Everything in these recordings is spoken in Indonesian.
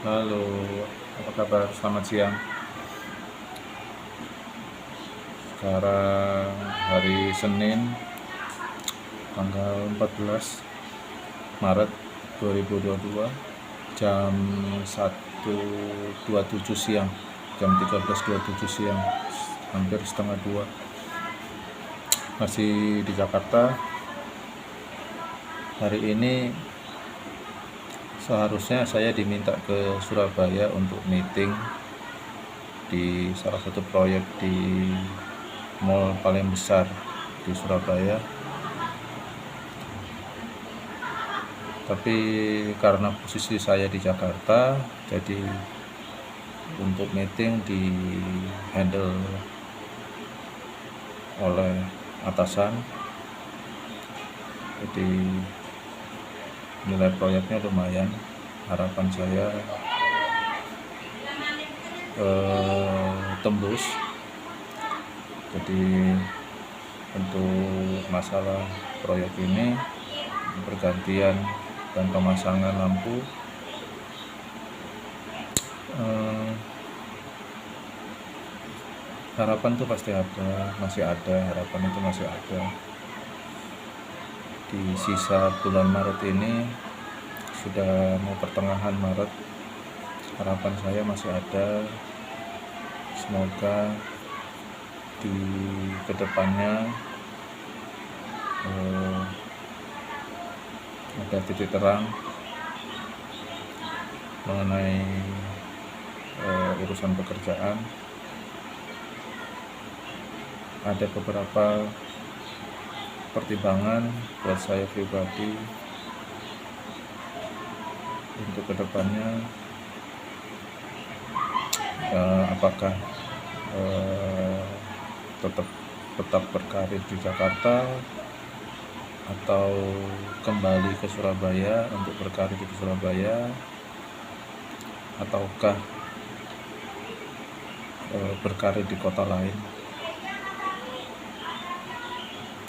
Halo, apa kabar? Selamat siang. Sekarang hari Senin, tanggal 14 Maret 2022, jam 1.27 siang, jam 13.27 siang, hampir setengah 2. Masih di Jakarta. Hari ini seharusnya saya diminta ke Surabaya untuk meeting di salah satu proyek di mall paling besar di Surabaya, tapi karena posisi saya di Jakarta, jadi untuk meeting di handle oleh atasan. Jadi nilai proyeknya lumayan, harapan saya tembus. Jadi untuk masalah proyek ini, pergantian dan pemasangan lampu, harapan tuh pasti ada, masih ada, harapan itu masih ada. Di sisa bulan Maret ini, sudah mau pertengahan Maret, harapan saya masih ada. Semoga di kedepannya ada titik terang mengenai urusan pekerjaan. Ada beberapa pertimbangan buat saya pribadi untuk kedepannya, apakah tetap berkarir di Jakarta atau kembali ke Surabaya untuk berkarir di Surabaya, ataukah berkarir di kota lain.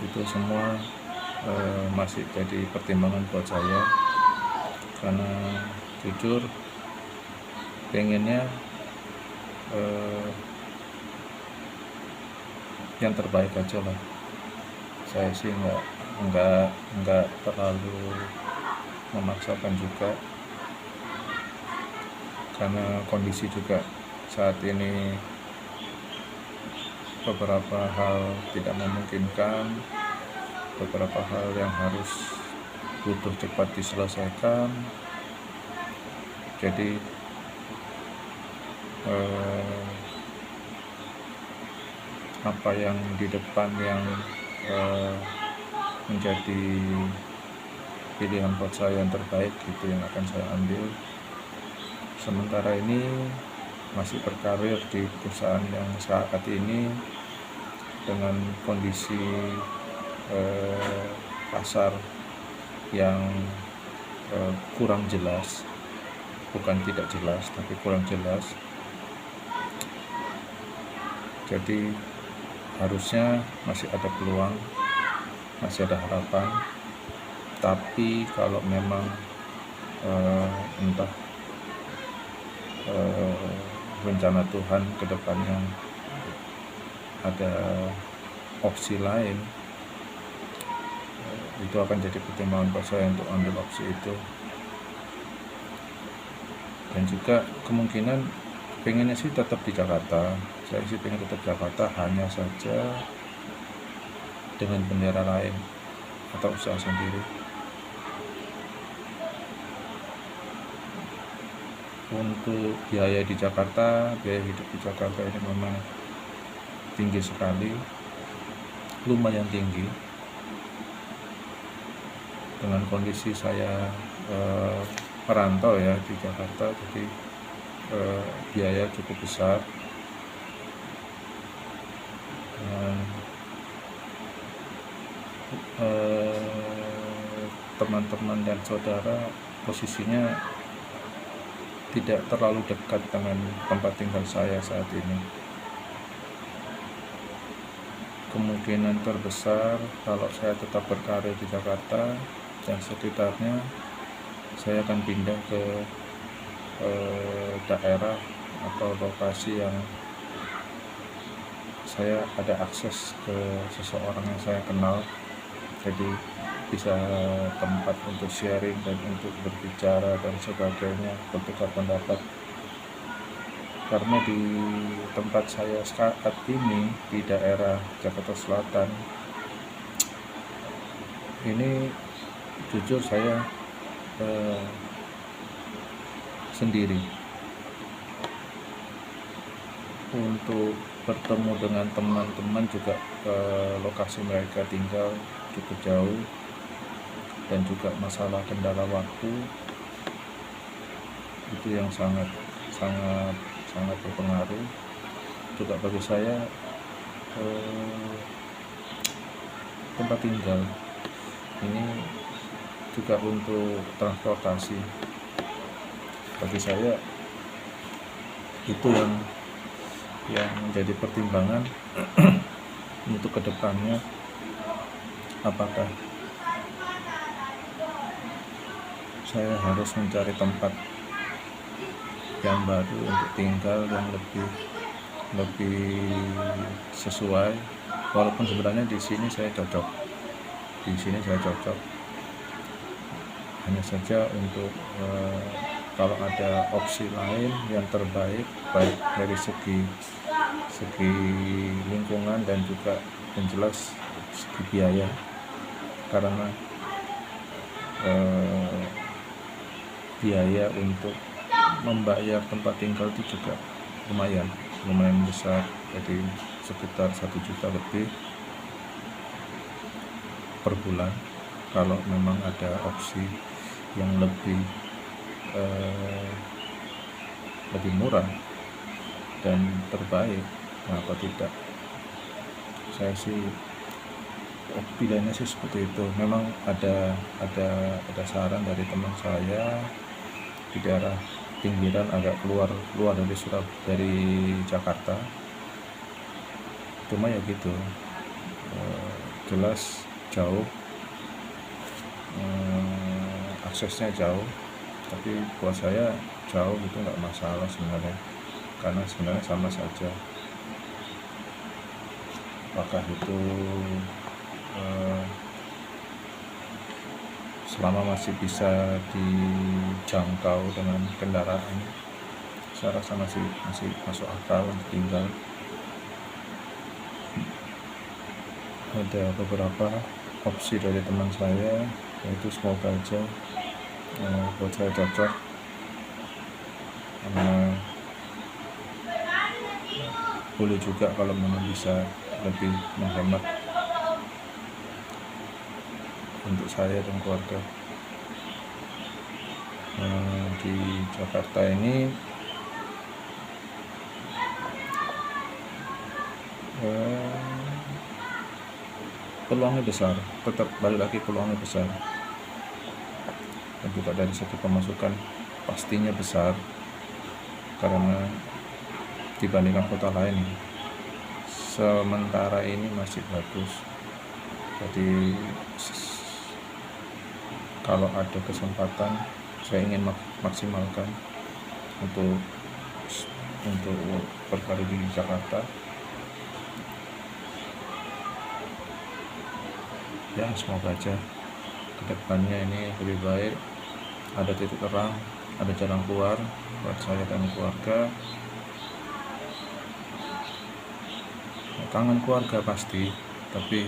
Itu semua masih jadi pertimbangan buat saya, karena jujur pengennya yang terbaik aja lah. Saya sih nggak terlalu memaksakan juga, karena kondisi juga saat ini beberapa hal tidak memungkinkan, beberapa hal yang harus butuh cepat diselesaikan. Jadi apa yang di depan yang menjadi pilihan buat saya yang terbaik, itu yang akan saya ambil. Sementara ini masih berkarir di perusahaan yang saat ini dengan kondisi pasar yang kurang jelas, bukan tidak jelas tapi kurang jelas. Jadi harusnya masih ada peluang, masih ada harapan. Tapi kalau memang entah rencana Tuhan ke depannya ada opsi lain, itu akan jadi pertimbangan buat saya untuk ambil opsi itu. Dan juga kemungkinan pengennya sih tetap di Jakarta. Saya sih pengen tetap Jakarta, hanya saja dengan bendera lain atau usaha sendiri. Untuk biaya di Jakarta, biaya hidup di Jakarta ini memang tinggi sekali, lumayan tinggi. Dengan kondisi saya merantau ya di Jakarta, jadi biaya cukup besar. Dan teman-teman dan saudara posisinya tidak terlalu dekat dengan tempat tinggal saya saat ini. Kemungkinan terbesar kalau saya tetap berkarir di Jakarta dan sekitarnya, saya akan pindah ke daerah atau lokasi yang saya ada akses ke seseorang yang saya kenal, jadi bisa tempat untuk sharing dan untuk berbicara dan sebagainya, bertukar pendapat. Karena di tempat saya saat ini di daerah Jakarta Selatan ini, jujur saya sendiri. Untuk bertemu dengan teman-teman juga, lokasi mereka tinggal cukup jauh, dan juga masalah kendala waktu itu yang sangat berpengaruh juga bagi saya. Tempat tinggal ini juga untuk transportasi bagi saya itu yang menjadi pertimbangan untuk kedepannya, apakah saya harus mencari tempat yang baru untuk tinggal yang lebih sesuai, walaupun sebenarnya di sini saya cocok, hanya saja untuk kalau ada opsi lain yang terbaik, baik dari segi lingkungan dan juga yang jelas segi biaya, karena biaya untuk membayar tempat tinggal itu juga lumayan besar, jadi sekitar 1 juta lebih per bulan. Kalau memang ada opsi yang lebih murah dan terbaik, kenapa tidak? Saya sih pilihannya sih seperti itu. Memang ada saran dari teman saya di daerah pinggiran, agak keluar dari Jakarta, cuma ya gitu, jelas jauh, aksesnya jauh, tapi buat saya jauh itu nggak masalah sebenarnya, karena sebenarnya sama saja, apakah itu selama masih bisa dijangkau dengan kendaraan, saya rasa masih masuk akal untuk tinggal. Ada beberapa opsi dari teman saya, yaitu semoga aja buat saya cocok, karena boleh juga kalau memang bisa lebih menghemat untuk saya dan keluarga. Di Jakarta ini peluangnya besar, tetap balik lagi peluangnya besar, dan juga dari segi pemasukan pastinya besar, karena dibandingkan kota lain sementara ini masih bagus. Jadi kalau ada kesempatan, saya ingin maksimalkan untuk berkarir di Jakarta. Ya, semoga aja kedepannya ini lebih baik, ada titik terang, ada jalan keluar buat saya dan keluarga. Kangen keluarga pasti, tapi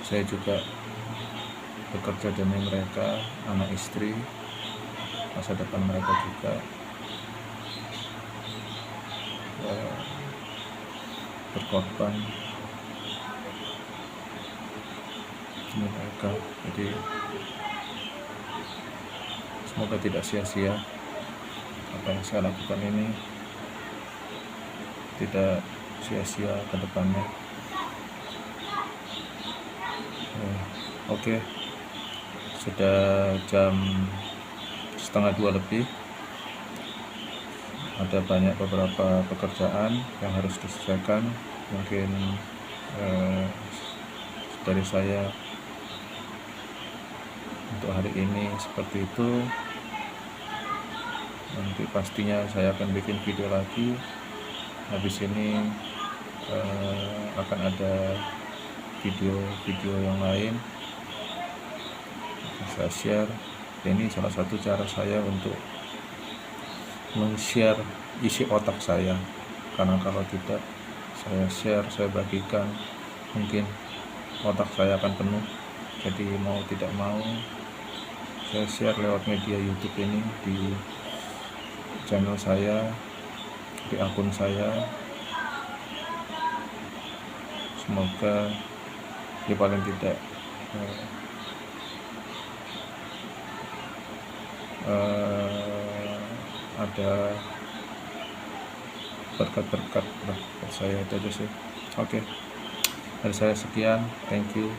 saya juga bekerja demi mereka, anak istri, masa depan mereka juga, berkorban demi mereka. Jadi semoga tidak sia-sia apa yang saya lakukan ini, tidak sia-sia ke depannya. Oke. Sudah jam 1:30 lebih, ada beberapa pekerjaan yang harus diselesaikan. Mungkin dari saya untuk hari ini seperti itu. Nanti pastinya saya akan bikin video lagi. Habis ini akan ada video-video yang lain saya share. Ini salah satu cara saya untuk men-share isi otak saya, karena kalau tidak saya share, saya bagikan, mungkin otak saya akan penuh. Jadi mau tidak mau saya share lewat media YouTube ini, di channel saya, di akun saya. Semoga ya paling tidak ada berkat-berkat lah buat saya. Itu aja sih. Oke, dari saya sekian, thank you.